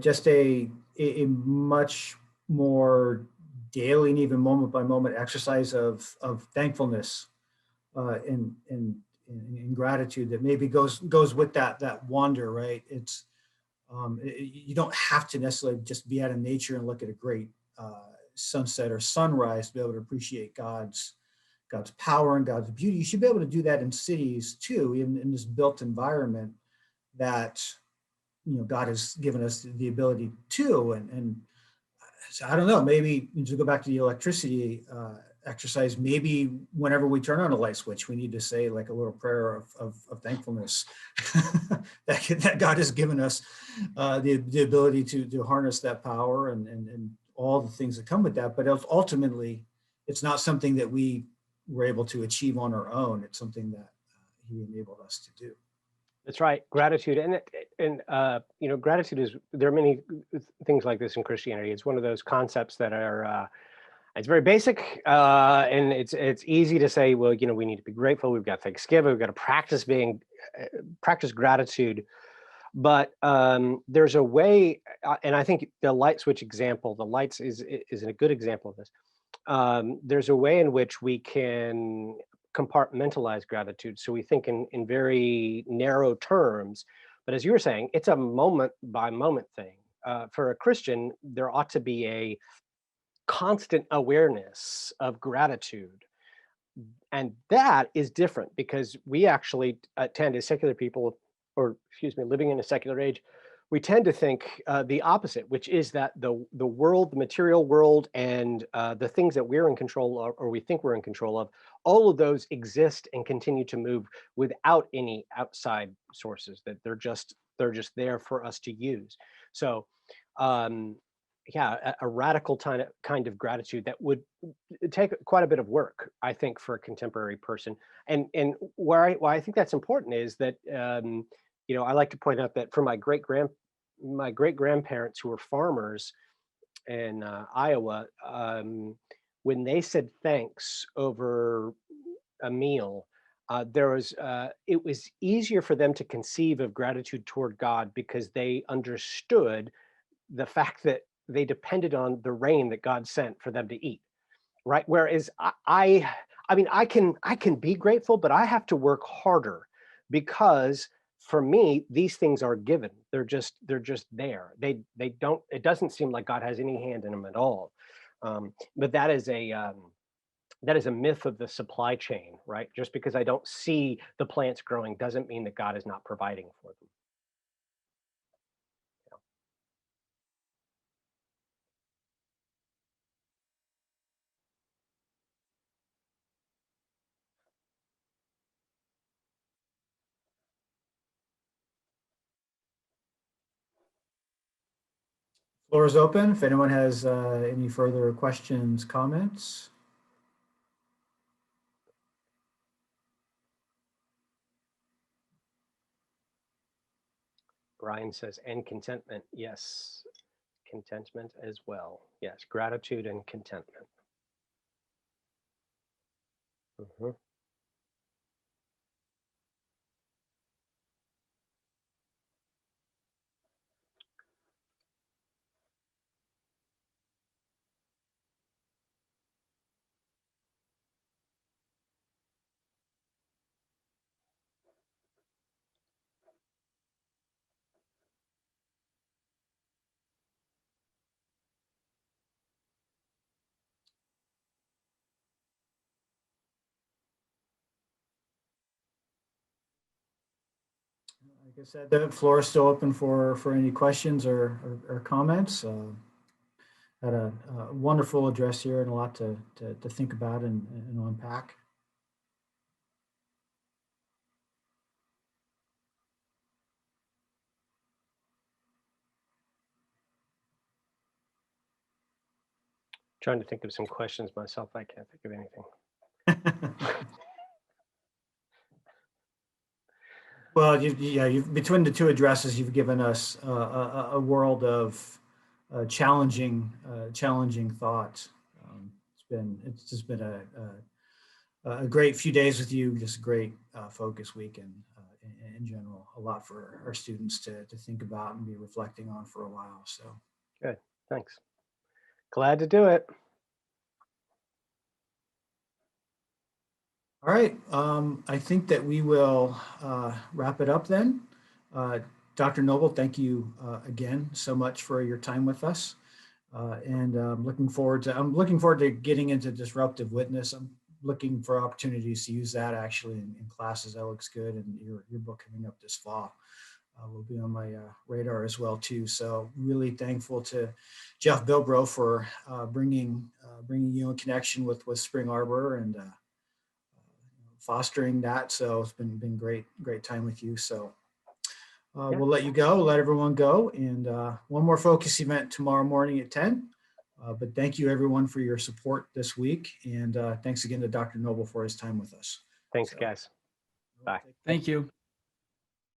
just a much more daily and even moment by moment exercise of thankfulness and gratitude that maybe goes with that wonder, right? It's you don't have to necessarily just be out in nature and look at a great sunset or sunrise to be able to appreciate God's power and God's beauty. You should be able to do that in cities too, in this built environment that God has given us the ability to. And so I don't know, maybe to go back to the electricity exercise, maybe whenever we turn on a light switch, we need to say like a little prayer of thankfulness that God has given us the ability to harness that power and all the things that come with that. But ultimately, it's not something that we were able to achieve on our own. It's something that he enabled us to do. That's right, gratitude, and gratitude is, there are many things like this in Christianity. It's one of those concepts that are it's very basic, and it's easy to say, well, we need to be grateful. We've got Thanksgiving. We've got to practice gratitude. But there's a way, and I think the light switch example, the lights is a good example of this. There's a way in which we can compartmentalize gratitude. So we think in very narrow terms, but as you were saying, it's a moment by moment thing. For a Christian, there ought to be a constant awareness of gratitude. And that is different because we actually tend, as secular people, or excuse me, living in a secular age, we tend to think the opposite, which is that the world, the material world, and the things that we're in control of, or we think we're in control of, all of those exist and continue to move without any outside sources, that they're just there for us to use. So yeah, a radical kind of gratitude that would take quite a bit of work, I think, for a contemporary person. And why I think that's important is that I like to point out that for my great grandparents who were farmers in Iowa, when they said thanks over a meal, it was easier for them to conceive of gratitude toward God because they understood the fact that they depended on the rain that God sent for them to eat, right? Whereas I mean, I can be grateful, but I have to work harder because for me, these things are given. They're just there. They don't. It doesn't seem like God has any hand in them at all. But that is a myth of the supply chain, right? Just because I don't see the plants growing doesn't mean that God is not providing for them. Floor is open. If anyone has any further questions, comments. Brian says, and contentment. Yes, contentment as well. Yes, gratitude and contentment. Mhm. Like I said, the floor is still open for any questions or comments. Had a wonderful address here and a lot to think about and unpack. Trying to think of some questions myself. I can't think of anything. Well, you've between the two addresses, you've given us a world of challenging thoughts. It's just been a great few days with you. Just a great focus week and in general, a lot for our students to think about and be reflecting on for a while. So Good, thanks. Glad to do it. all right, I think that we will wrap it up then. Dr. Noble, thank you again so much for your time with us. And I'm looking forward to getting into disruptive witness. I'm looking for opportunities to use that actually in classes. That looks good. And your book coming up this fall will be on my radar as well too. So really thankful to Jeff Bilbro for bringing you in connection with Spring Arbor and fostering that. So it's been great time with you. So we'll let you go, let everyone go. And one more focus event tomorrow morning at 10. But thank you everyone for your support this week. And thanks again to Dr. Noble for his time with us. Thanks, guys. Bye. Thank you.